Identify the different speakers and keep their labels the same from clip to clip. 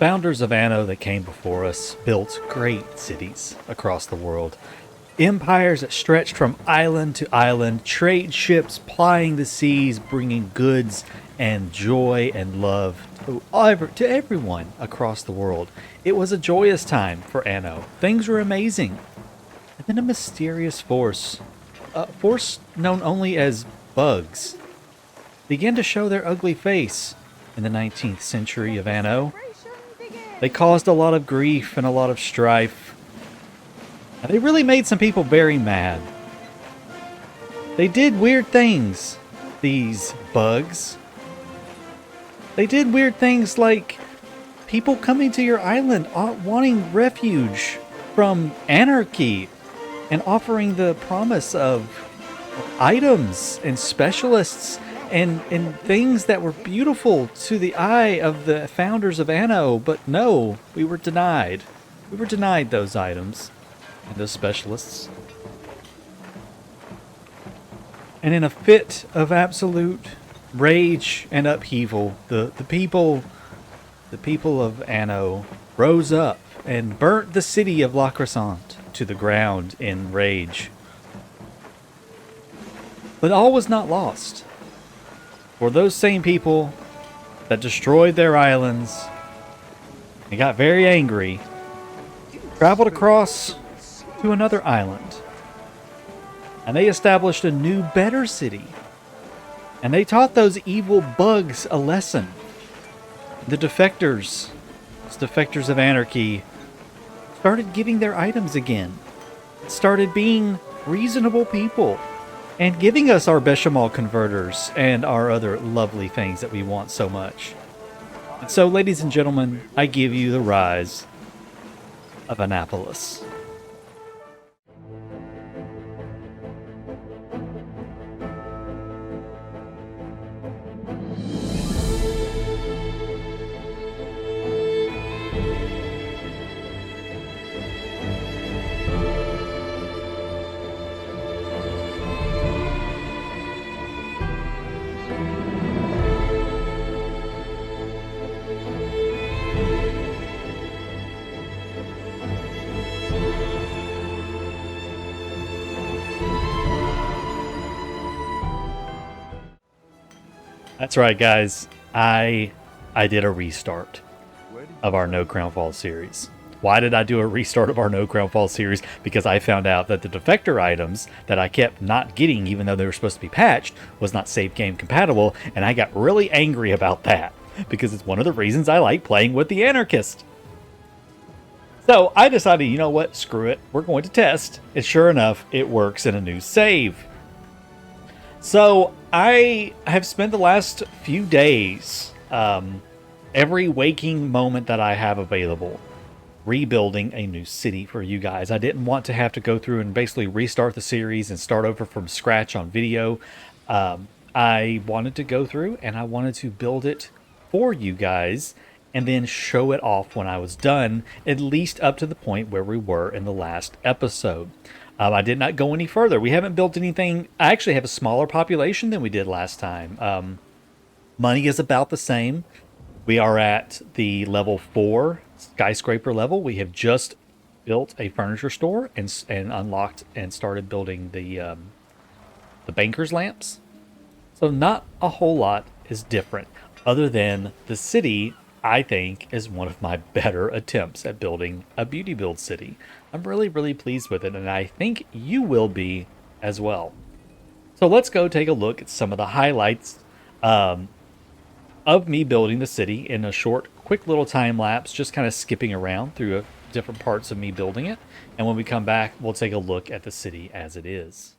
Speaker 1: founders of Anno that came before us built great cities across the world. Empires that stretched from island to island, trade ships plying the seas, bringing goods and joy and love to everyone across the world. It was a joyous time for Anno. Things were amazing. And then a mysterious force, a force known only as bugs, began to show their ugly face in the 19th century of Anno. They caused a lot of grief and a lot of strife. And they really made some people very mad. They did weird things, these bugs. They did weird things like people coming to your island wanting refuge from anarchy and offering the promise of items and specialists and things that were beautiful to the eye of the founders of Anno, but no, we were denied. We were denied those items and those specialists. And in a fit of absolute rage and upheaval, the people of Anno rose up and burnt the city of La Crescent to the ground in rage. But all was not lost. For those same people that destroyed their islands and got very angry, traveled across to another island. And they established a new, better city. And they taught those evil bugs a lesson. The defectors of anarchy, started getting their items again. Started being reasonable people. And giving us our bechamel converters and our other lovely things that we want so much. And so, ladies and gentlemen, I give you the rise of Annapolis. That's right, guys. I did a restart of our No Crown Falls series. Why did I do a restart of our No Crown Falls series? Because I found out that the defector items that I kept not getting, even though they were supposed to be patched, was not save game compatible, and I got really angry about that, because it's one of the reasons I like playing with the Anarchist. So I decided, you know what, screw it, we're going to test, and sure enough, it works in a new save. So I have spent the last few days, every waking moment that I have available, rebuilding a new city for you guys. I didn't want to have to go through and basically restart the series and start over from scratch on video. I wanted to go through and I wanted to build it for you guys and then show it off when I was done, at least up to the point where we were in the last episode. I did not go any further. We haven't built anything. I actually have a smaller population than we did last time. Money is about the same. We are at the level 4 skyscraper level. We have just built a furniture store and unlocked and started building the banker's lamps. So not a whole lot is different, other than the city, I think, is one of my better attempts at building a beauty build city. I'm really, really pleased with it, and I think you will be as well. So let's go take a look at some of the highlights of me building the city in a short, quick little time lapse, just kind of skipping around through different parts of me building it. And when we come back, we'll take a look at the city as it is.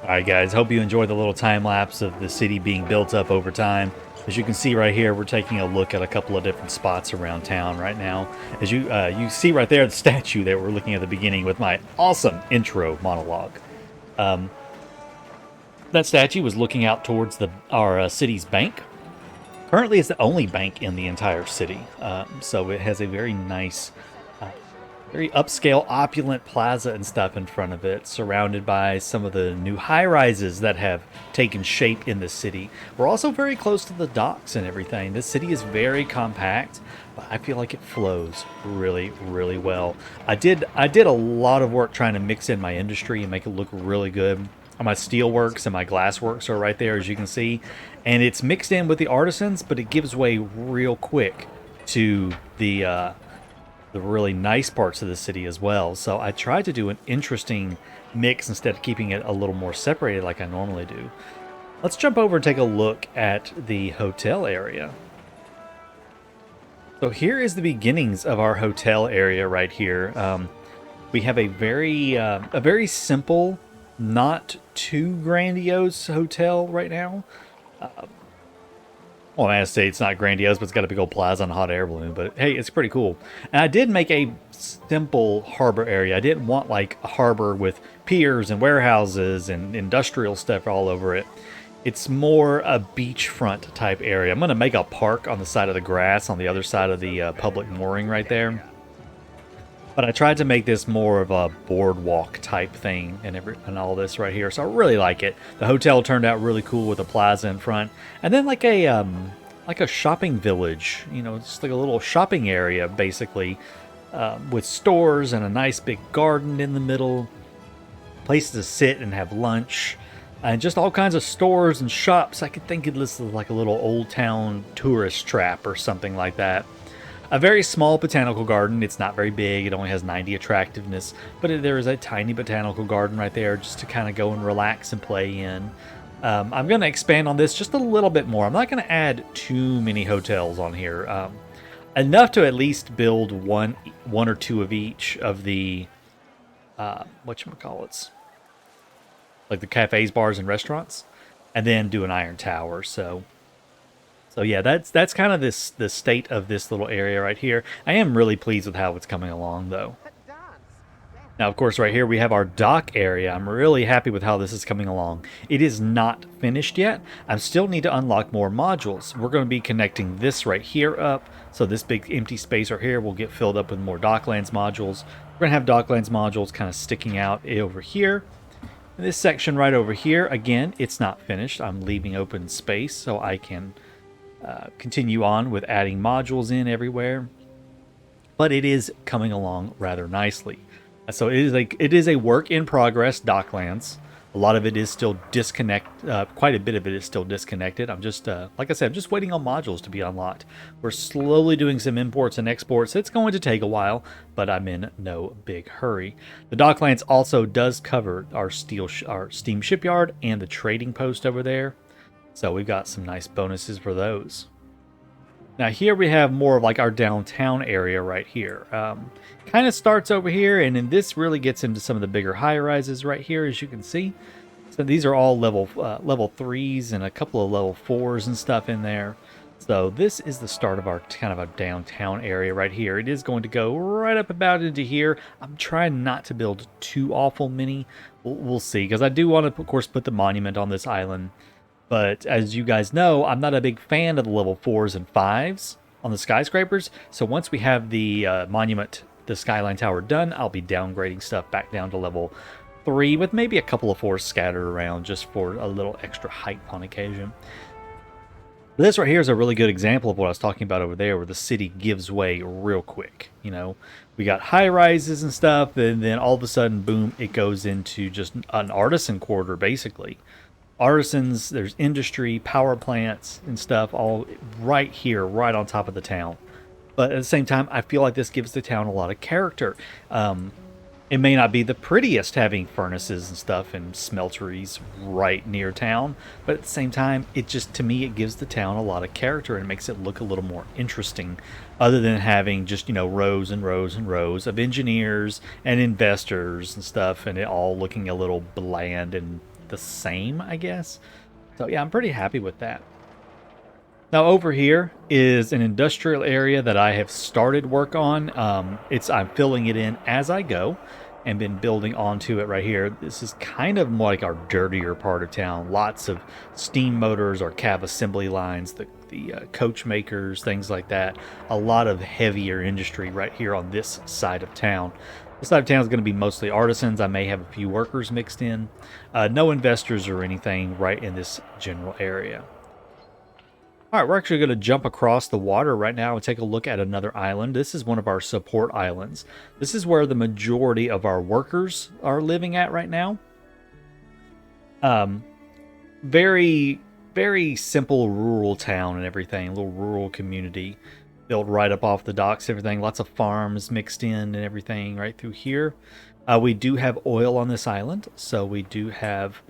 Speaker 1: All right, guys, hope you enjoyed the little time lapse of the city being built up over time. As you can see right here, we're taking a look at a couple of different spots around town right now. As you see right there, the statue that we're looking at the beginning with my awesome intro monologue. That statue was looking out towards our city's bank. Currently, it's the only bank in the entire city, so it has a very nice, very upscale, opulent plaza and stuff in front of it, surrounded by some of the new high-rises that have taken shape in the city. We're also very close to the docks and everything. This city is very compact, but I feel like it flows really, really well. I did a lot of work trying to mix in my industry and make it look really good. My steelworks and my glassworks are right there, as you can see, and it's mixed in with the artisans, but it gives way real quick to the really nice parts of the city as well. So I tried to do an interesting mix instead of keeping it a little more separated like I normally do. Let's jump over and take a look at the hotel area. So here is the beginnings of our hotel area right here. We have a very simple, not too grandiose hotel right now. Well, I say it's not grandiose, but it's got a big old plaza and a hot air balloon. But hey, it's pretty cool. And I did make a simple harbor area. I didn't want like a harbor with piers and warehouses and industrial stuff all over it. It's more a beachfront type area. I'm going to make a park on the side of the grass on the other side of the public mooring right there. But I tried to make this more of a boardwalk type thing and all this right here. So I really like it. The hotel turned out really cool with a plaza in front. And then like a shopping village, you know, just like a little shopping area basically, with stores and a nice big garden in the middle, places to sit and have lunch, and just all kinds of stores and shops. I could think of this as like a little old town tourist trap or something like that. A very small botanical garden. It's not very big. It only has 90 attractiveness, but there is a tiny botanical garden right there just to kind of go and relax and play in. I'm going to expand on this just a little bit more. I'm not going to add too many hotels on here. Enough to at least build one or two of each of the whatchamacallits, like the cafes, bars, and restaurants, and then do an iron tower. So yeah, that's kind of the state of this little area right here. I am really pleased with how it's coming along, though. Now, of course, right here we have our dock area. I'm really happy with how this is coming along. It is not finished yet. I still need to unlock more modules. We're going to be connecting this right here up. So this big empty space right here will get filled up with more Docklands modules. We're going to have Docklands modules kind of sticking out over here. And this section right over here, again, it's not finished. I'm leaving open space so I can continue on with adding modules in everywhere, but it is coming along rather nicely. So it is a work in progress. Docklands, a lot of it is still quite a bit of it is still disconnected. I'm just like I said, I'm just waiting on modules to be unlocked. We're slowly doing some imports and exports. It's going to take a while, but I'm in no big hurry. The Docklands also does cover our steam shipyard and the trading post over there. So we've got some nice bonuses for those. Now here we have more of like our downtown area right here. Kind of starts over here, and then this really gets into some of the bigger high-rises right here, as you can see. So these are all level 3s and a couple of level 4s and stuff in there. So this is the start of our kind of a downtown area right here. It is going to go right up about into here. I'm trying not to build too awful many. We'll see, because I do want to, of course, put the monument on this island. But as you guys know, I'm not a big fan of the level 4s and 5s on the skyscrapers. So once we have the monument, the Skyline Tower done, I'll be downgrading stuff back down to level 3 with maybe a couple of 4s scattered around just for a little extra height on occasion. This right here is a really good example of what I was talking about over there, where the city gives way real quick. You know, we got high rises and stuff, and then all of a sudden, boom, it goes into just an artisan quarter, basically. Artisans, there's industry, power plants and stuff all right here, right on top of the town. But at the same time, I feel like this gives the town a lot of character. It may not be the prettiest having furnaces and stuff and smelteries right near town, but at the same time, it just, to me, it gives the town a lot of character and makes it look a little more interesting, other than having just, you know, rows and rows and rows of engineers and investors and stuff, and it all looking a little bland and the same, I guess. So yeah, I'm pretty happy with that. Now over here is an industrial area that I have started work on. I'm filling it in as I go and been building onto it right here. This is kind of more like our dirtier part of town. Lots of steam motors or cab assembly lines, the coach makers, things like that. A lot of heavier industry right here on this side of town. This side of town is going to be mostly artisans. I may have a few workers mixed in. No investors or anything right in this general area. All right, we're actually going to jump across the water right now and take a look at another island. This is one of our support islands. This is where the majority of our workers are living at right now. Very, very simple rural town and everything. A little rural community built right up off the docks, everything. Lots of farms mixed in and everything right through here. We do have oil on this island, so we do have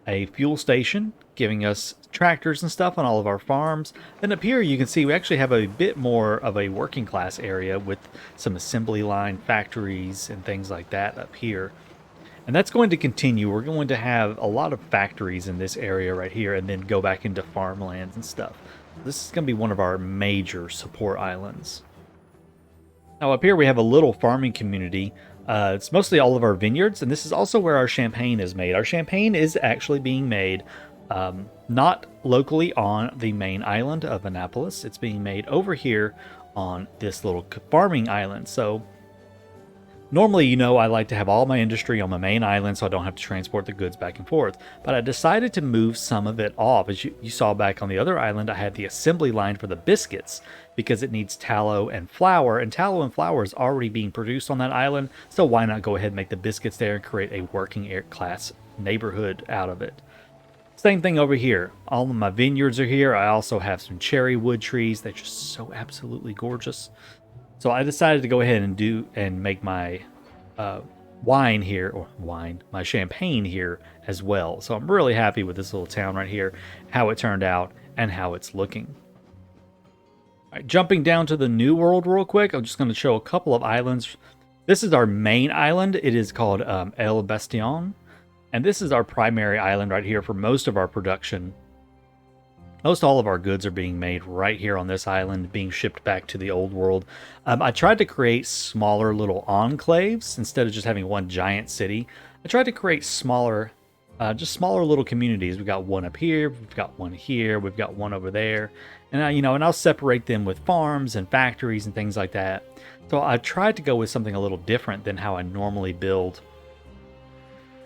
Speaker 1: a fuel station giving us tractors and stuff on all of our farms. Then up here you can see we actually have a bit more of a working class area with some assembly line factories and things like that up here. And that's going to continue. We're going to have a lot of factories in this area right here and then go back into farmlands and stuff. This is going to be one of our major support islands. Now up here we have a little farming community. It's mostly all of our vineyards, and this is also where our champagne is made. Our champagne is actually being made not locally on the main island of Annapolis. It's being made over here on this little farming island. So normally, you know, I like to have all my industry on my main island so I don't have to transport the goods back and forth. But I decided to move some of it off. As you saw back on the other island, I had the assembly line for the biscuits because it needs tallow and flour. And tallow and flour is already being produced on that island. So why not go ahead and make the biscuits there and create a working class neighborhood out of it. Same thing over here. All of my vineyards are here. I also have some cherry wood trees. They're just so absolutely gorgeous. So I decided to go ahead and make my wine here, or my champagne here as well. So I'm really happy with this little town right here, how it turned out and how it's looking. All right, jumping down to the New World real quick, I'm just going to show a couple of islands. This is our main island. It is called El Bastion. And this is our primary island right here for most of our production. Most all of our goods are being made right here on this island, being shipped back to the old world. I tried to create smaller little enclaves instead of just having one giant city. I tried to create smaller, just smaller little communities. We've got one up here, we've got one here, we've got one over there. And and I'll separate them with farms and factories and things like that. So I tried to go with something a little different than how I normally build,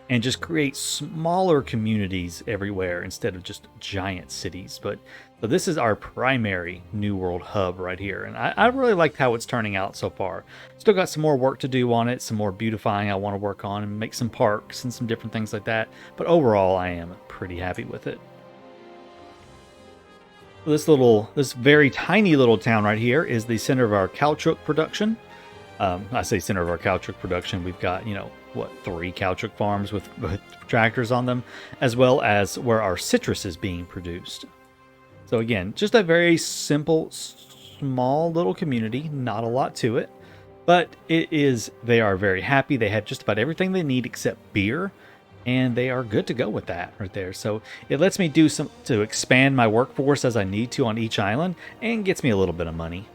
Speaker 1: and just create smaller communities everywhere instead of just giant cities. So this is our primary New World hub right here, and I really like how it's turning out so far. Still got some more work to do on it, some more beautifying I want to work on, and make some parks and some different things like that. But overall, I am pretty happy with it. This very tiny little town right here is the center of our caoutchouc production. I say center of our caoutchouc production. We've got, 3 caoutchouc farms with tractors on them, as well as where our citrus is being produced. So again, just a very simple, small little community, not a lot to it, but they are very happy. They have just about everything they need except beer, and they are good to go with that right there. So it lets me do to expand my workforce as I need to on each island, and gets me a little bit of money.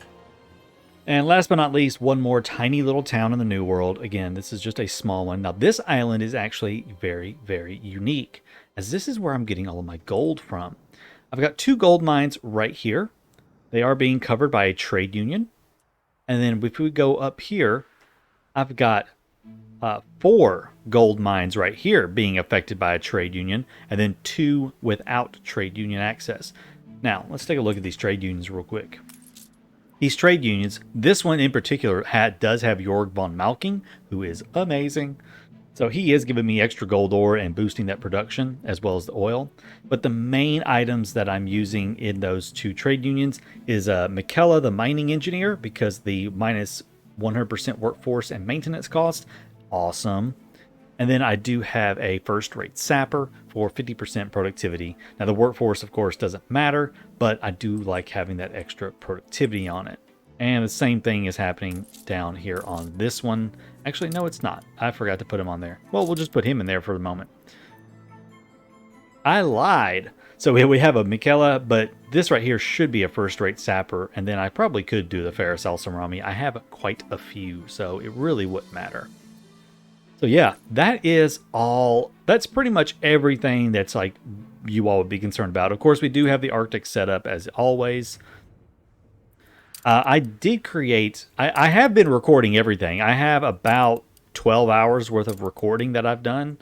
Speaker 1: And last but not least, one more tiny little town in the New World. Again, this is just a small one. Now, this island is actually very, very unique, as this is where I'm getting all of my gold from. I've got 2 gold mines right here. They are being covered by a trade union. And then if we go up here, I've got 4 gold mines right here being affected by a trade union, and then 2 without trade union access. Now, let's take a look at these trade unions real quick. These trade unions, this one in particular does have Jorg von Malking, who is amazing. So he is giving me extra gold ore and boosting that production as well as the oil. But the main items that I'm using in those 2 trade unions is Michaela, the mining engineer, because the minus 100% workforce and maintenance cost. Awesome. And then I do have a first-rate sapper for 50% productivity. Now, the workforce, of course, doesn't matter, but I do like having that extra productivity on it. And the same thing is happening down here on this one. Actually, no, it's not. I forgot to put him on there. Well, we'll just put him in there for the moment. I lied. So we have a Michaela, but this right here should be a first-rate sapper, and then I probably could do the Ferris Alsamrami. I have quite a few, so it really wouldn't matter. So yeah, that is all. That's pretty much everything that's like you all would be concerned about. Of course, we do have the Arctic set up as always. I did create. I have been recording everything. I have about 12 hours worth of recording that I've done.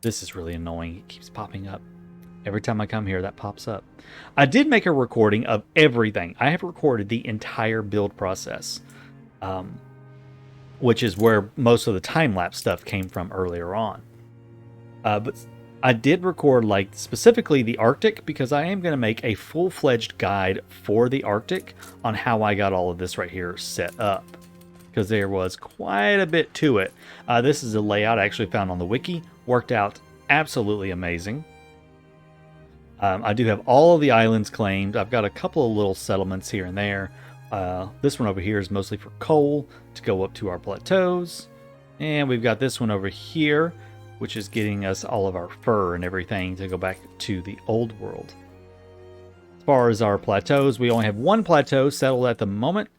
Speaker 1: This is really annoying. It keeps popping up. Every time I come here, that pops up. I did make a recording of everything. I have recorded the entire build process, which is where most of the time-lapse stuff came from earlier on. But I did record, like, specifically the Arctic, because I am going to make a full-fledged guide for the Arctic on how I got all of this right here set up, because there was quite a bit to it. This is a layout I actually found on the wiki. Worked out absolutely amazing. I do have all of the islands claimed. I've got a couple of little settlements here and there. This one over here is mostly for coal to go up to our plateaus. And we've got this one over here, which is getting us all of our fur and everything to go back to the old world. As far as our plateaus, we only have one plateau settled at the moment.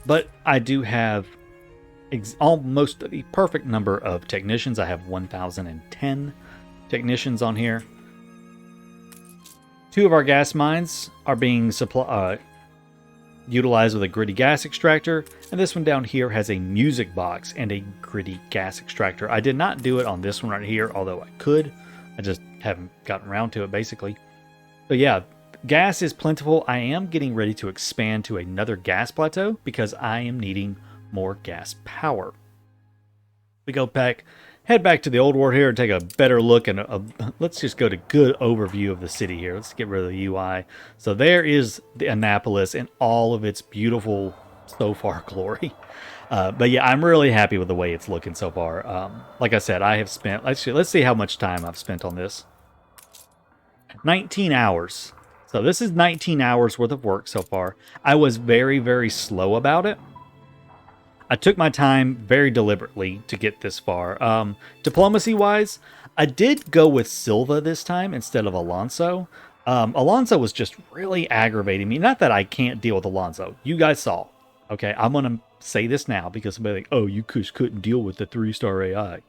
Speaker 1: But I do have almost the perfect number of technicians. I have 1,010 technicians on here. 2 of our gas mines are being utilized with a gritty gas extractor, and this one down here has a music box and a gritty gas extractor. I did not do it on this one right here, although I could. I just haven't gotten around to it, basically. But yeah, gas is plentiful. I am getting ready to expand to another gas plateau because I am needing more gas power. We go back, head back to the old world here and take a better look, and let's just go to good overview of the city here. Let's get rid of the UI. So there is the Annapolis in all of its beautiful so far glory. But yeah, I'm really happy with the way it's looking so far. Like I said, I have spent, let's see how much time I've spent on this. 19 hours. So this is 19 hours worth of work so far. I was very, very slow about it. I took my time very deliberately to get this far. Diplomacy-wise, I did go with Silva this time instead of Alonso. Alonso was just really aggravating me. Not that I can't deal with Alonso. You guys saw. Okay, I'm going to say this now because somebody like, oh, you couldn't deal with the 3-star AI.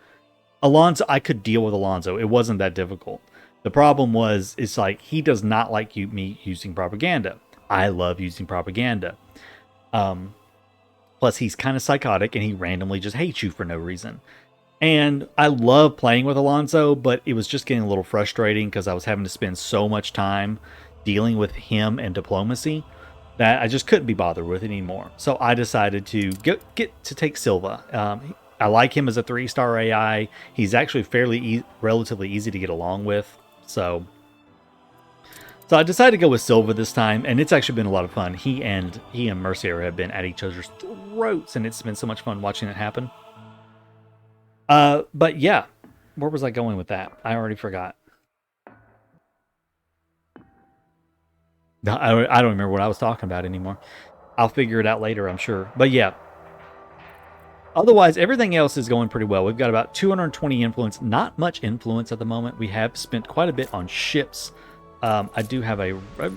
Speaker 1: Alonso, I could deal with Alonso. It wasn't that difficult. The problem was, it's like, he does not like me using propaganda. I love using propaganda. Plus, he's kind of psychotic, and he randomly just hates you for no reason. And I love playing with Alonso, but it was just getting a little frustrating because I was having to spend so much time dealing with him and diplomacy that I just couldn't be bothered with it anymore. So I decided to get to take Silva. I like him as a 3-star AI. He's actually fairly relatively easy to get along with. So I decided to go with Silva this time, and it's actually been a lot of fun. He and Mercier have been at each other's throats, and it's been so much fun watching it happen. But yeah, where was I going with that? I already forgot. I don't remember what I was talking about anymore. I'll figure it out later, I'm sure. But yeah. Otherwise, everything else is going pretty well. We've got about 220 influence. Not much influence at the moment. We have spent quite a bit on ships. I do have a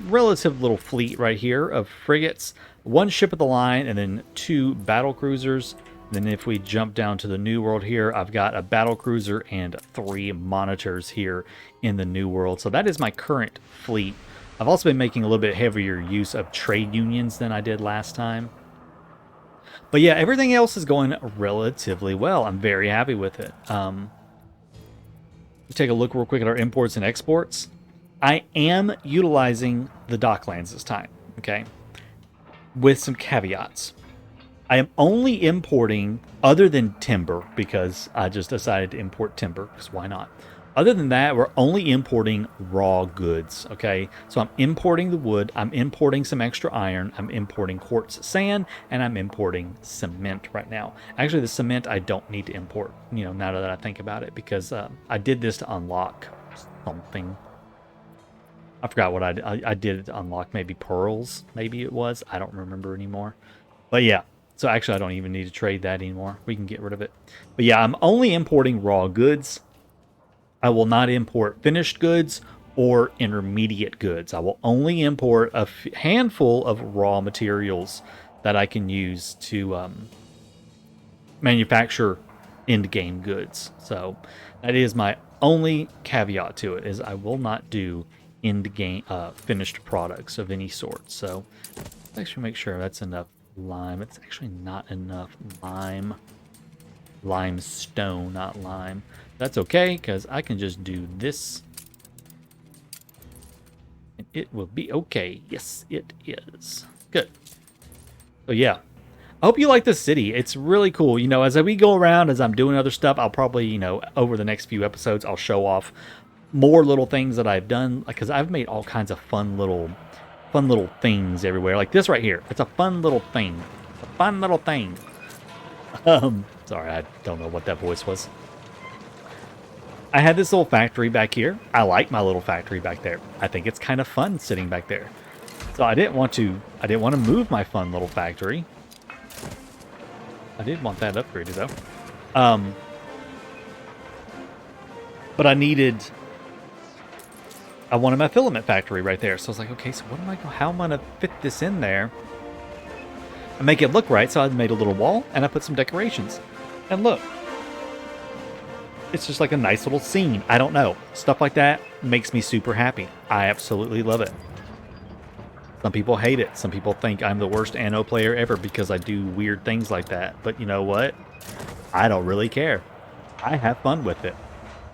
Speaker 1: relative little fleet right here of frigates, 1 ship of the line, and then 2 battle cruisers. Then if we jump down to the New World here, I've got a battle cruiser and 3 monitors here in the New World. So that is my current fleet. I've also been making a little bit heavier use of trade unions than I did last time. But yeah, everything else is going relatively well. I'm very happy with it. Take a look real quick at our imports and exports. I am utilizing the docklands this time, okay? With some caveats. I am only importing, other than timber, because I just decided to import timber, because why not? Other than that, we're only importing raw goods, okay? So I'm importing the wood, I'm importing some extra iron, I'm importing quartz sand, and I'm importing cement right now. Actually, the cement I don't need to import, now that I think about it, because I did this to unlock something. I forgot what I did to unlock, maybe pearls, maybe it was. I don't remember anymore. But yeah, so actually I don't even need to trade that anymore. We can get rid of it. But yeah, I'm only importing raw goods. I will not import finished goods or intermediate goods. I will only import a handful of raw materials that I can use to manufacture end game goods. So that is my only caveat to it, is I will not do end game finished products of any sort. So let's actually make sure that's enough lime. It's actually not enough limestone, not lime. That's okay, because I can just do this and it will be okay. Yes, it is. Good. So yeah, I hope you like this city. It's really cool. You know, as we go around, as I'm doing other stuff, I'll probably, you know, over the next few episodes, I'll show off more little things that I've done, because I've made all kinds of fun little things everywhere. Like this right here. It's a fun little thing. A fun little thing. Sorry, I don't know what that voice was. I had this little factory back here. I like my little factory back there. I think it's kind of fun sitting back there. So I didn't want to move my fun little factory. I did want that upgraded though. But I wanted my filament factory right there. So I was like, okay, so how am I gonna fit this in there and make it look right? So I made a little wall and I put some decorations. And look, it's just like a nice little scene. I don't know. Stuff like that makes me super happy. I absolutely love it. Some people hate it. Some people think I'm the worst Anno player ever because I do weird things like that. But you know what? I don't really care. I have fun with it.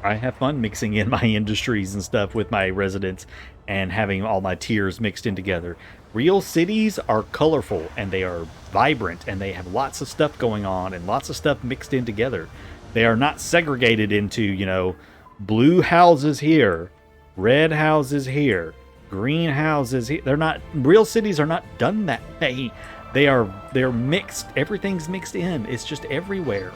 Speaker 1: I have fun mixing in my industries and stuff with my residents and having all my tiers mixed in together. Real cities are colorful and they are vibrant and they have lots of stuff going on and lots of stuff mixed in together. They are not segregated into, you know, blue houses here, red houses here, green houses here. They're not, real cities are not done that way. They're mixed. Everything's mixed in. It's just everywhere.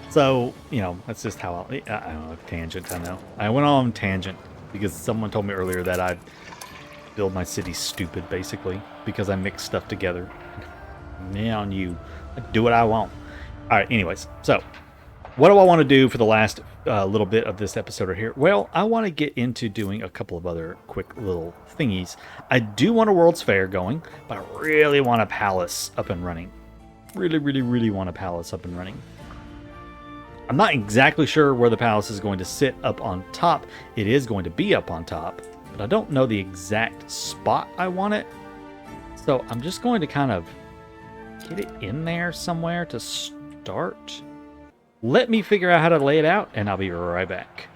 Speaker 1: So, you know, that's just how I don't know, tangent, I know. I went on tangent because someone told me earlier that I'd build my city stupid, basically, because I mix stuff together. Me on you. I do what I want. All right, anyways, so what do I want to do for the last little bit of this episode right here? Well, I want to get into doing a couple of other quick little thingies. I do want a World's Fair going, but I really want a palace up and running. Really, really, really want a palace up and running. I'm not exactly sure where the palace is going to sit up on top. It is going to be up on top, but I don't know the exact spot I want it. So I'm just going to kind of get it in there somewhere to start. Let me figure out how to lay it out, and I'll be right back.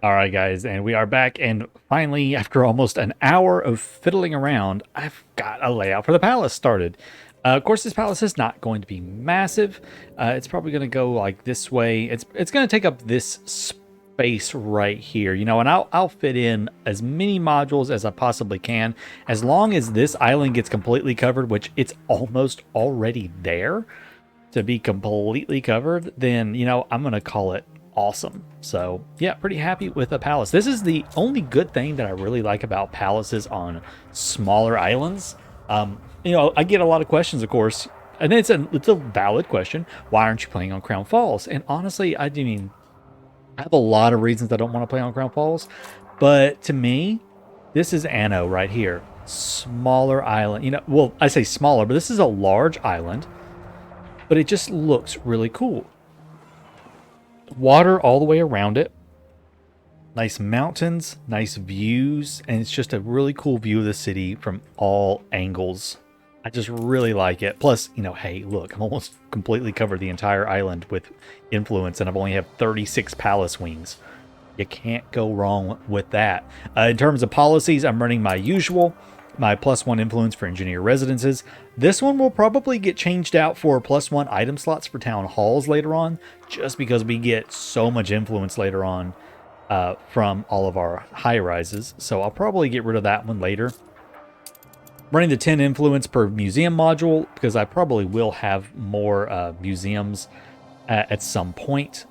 Speaker 1: All right, guys, and we are back, and finally, after almost an hour of fiddling around, I've got a layout for the palace started. Of course, this palace is not going to be massive. It's probably going to go like this way. It's going to take up this space right here, you know, and I'll fit in as many modules as I possibly can, as long as this island gets completely covered, which it's almost already there to be completely covered. Then, you know, I'm going to call it awesome. So yeah, pretty happy with the palace. This is the only good thing that I really like about palaces on smaller islands. You know, I get a lot of questions, of course, and it's a valid question. Why aren't you playing on Crown Falls? And honestly, I mean, I have a lot of reasons I don't want to play on Crown Falls, but to me, this is Anno right here. Smaller island, you know, well, I say smaller, but this is a large island, but it just looks really cool. Water all the way around it. Nice mountains, nice views, and it's just a really cool view of the city from all angles. I just really like it. Plus, you know, hey, look, I'm almost completely covered the entire island with influence, and I've only have 36 palace wings. You can't go wrong with that. In terms of policies, I'm running my usual, my +1 influence for engineer residences. This one will probably get changed out for +1 item slots for town halls later on, just because we get so much influence later on from all of our high rises. So I'll probably get rid of that one later. Running the 10 influence per museum module, because I probably will have more museums at some point.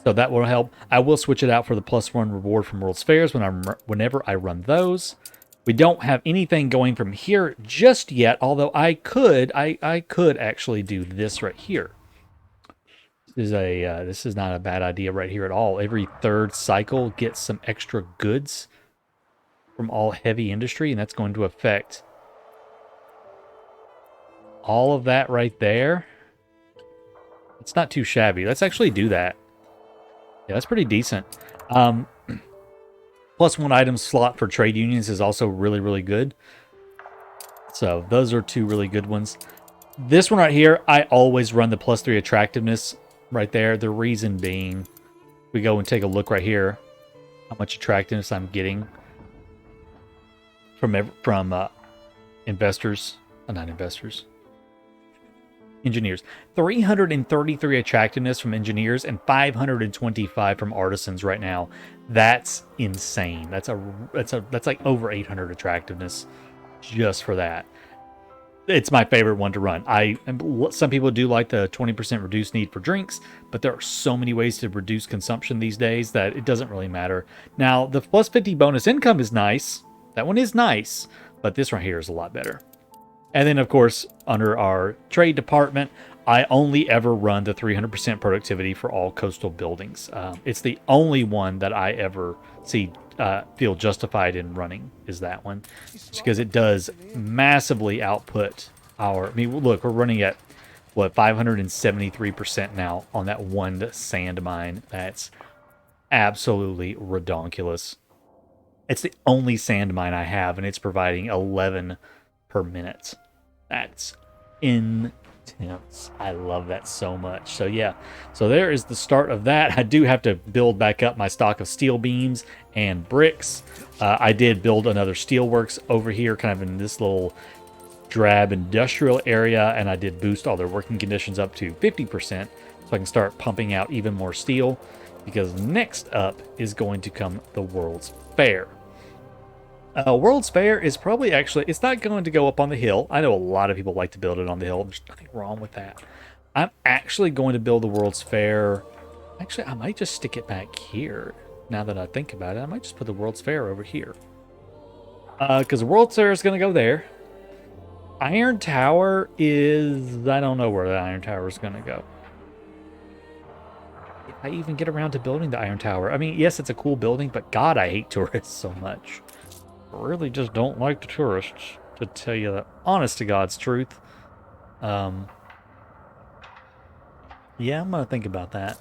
Speaker 1: So that will help. I will switch it out for the +1 reward from World's Fairs whenever I run those. We don't have anything going from here just yet, although I could actually do this right here. This is not a bad idea right here at all. Every third cycle gets some extra goods from all heavy industry, and that's going to affect all of that right there. It's not too shabby. Let's actually do that. Yeah, that's pretty decent. Plus one item slot for trade unions is also really, really good. So those are two really good ones. This one right here, I always run the +3 attractiveness right there. The reason being, we go and take a look right here, how much attractiveness I'm getting from investors, not investors, engineers. 333 attractiveness from engineers and 525 from artisans right now. That's insane. That's like over 800 attractiveness just for that. It's my favorite one to run. Some people do like the 20% reduced need for drinks, but there are so many ways to reduce consumption these days that it doesn't really matter. Now, the +50 bonus income is nice. That one is nice, but this right here is a lot better. And then, of course, under our trade department, I only ever run the 300% productivity for all coastal buildings. It's the only one that I ever feel justified in running is that one, just because it does massively output our. I mean, look, we're running at what 573% now on that one sand mine. That's absolutely redonkulous. It's the only sand mine I have, and it's providing 11 per minute. That's intense. I love that so much. So yeah, so there is the start of that. I do have to build back up my stock of steel beams and bricks. I did build another steelworks over here, kind of in this little drab industrial area, and I did boost all their working conditions up to 50%, so I can start pumping out even more steel, because next up is going to come the World's Fair. World's Fair is probably it's not going to go up on the hill. I know a lot of people like to build it on the hill. There's nothing wrong with that. I'm actually going to build the World's Fair. Actually, I might just stick it back here. Now that I think about it, I might just put the World's Fair over here. Because the World's Fair is going to go there. Iron Tower is... I don't know where the Iron Tower is going to go. If I even get around to building the Iron Tower. I mean, yes, it's a cool building, but God, I hate tourists so much. Really just don't like the tourists, to tell you the honest to God's truth. Yeah, I'm gonna think about that.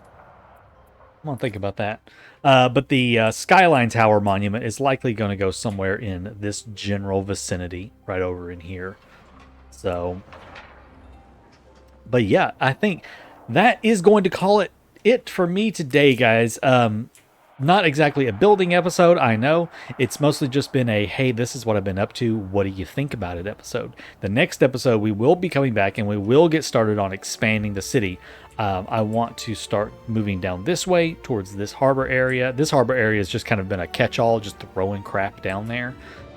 Speaker 1: But the Skyline Tower monument is likely going to go somewhere in this general vicinity, right over in here. So, but yeah, I think that is going to call it for me today, guys. Not exactly a building episode, I know. It's mostly just been a, hey, this is what I've been up to. What do you think about it episode? The next episode, we will be coming back and we will get started on expanding the city. I want to start moving down this way towards this harbor area. This harbor area has just kind of been a catch-all, just throwing crap down there.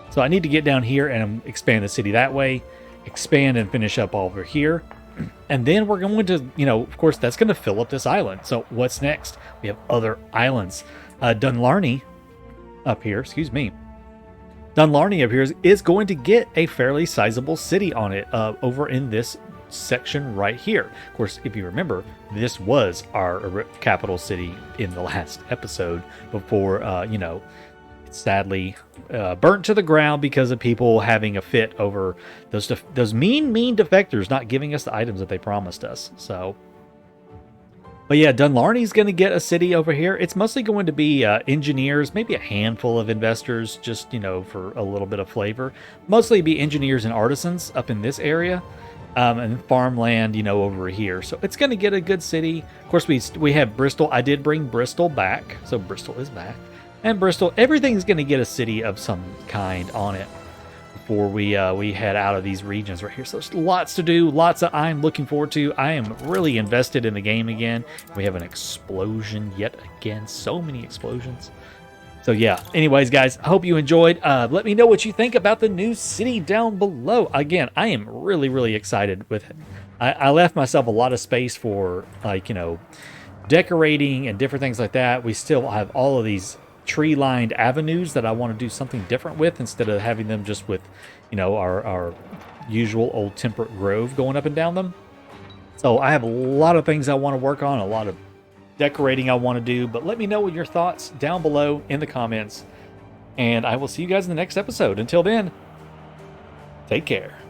Speaker 1: So I need to get down here and expand the city that way, expand and finish up over here. And then we're going to, of course, that's going to fill up this island. So what's next? We have other islands. Dunlarney up here, Dunlarney up here is going to get a fairly sizable city on it over in this section right here. Of course, if you remember, this was our capital city in the last episode before, it sadly burnt to the ground because of people having a fit over those mean defectors not giving us the items that they promised us. So... But yeah, Dunlarney's going to get a city over here. It's mostly going to be engineers, maybe a handful of investors, just, for a little bit of flavor. Mostly be engineers and artisans up in this area, and farmland, over here. So it's going to get a good city. Of course, we have Bristol. I did bring Bristol back, so Bristol is back. And Bristol, everything's going to get a city of some kind on it before we head out of these regions right here. So there's lots to do, lots that I'm looking forward to. I am really invested in the game again. We have an explosion yet again. So many explosions. So yeah, anyways, guys, I hope you enjoyed. Let me know what you think about the new city down below. Again, I am really, really excited with it. I left myself a lot of space for, decorating and different things like that. We still have all of these tree-lined avenues that I want to do something different with, instead of having them just with, our usual old temperate grove going up and down them. So I have a lot of things I want to work on, a lot of decorating I want to do, but let me know what your thoughts down below in the comments. And I will see you guys in the next episode. Until then, take care.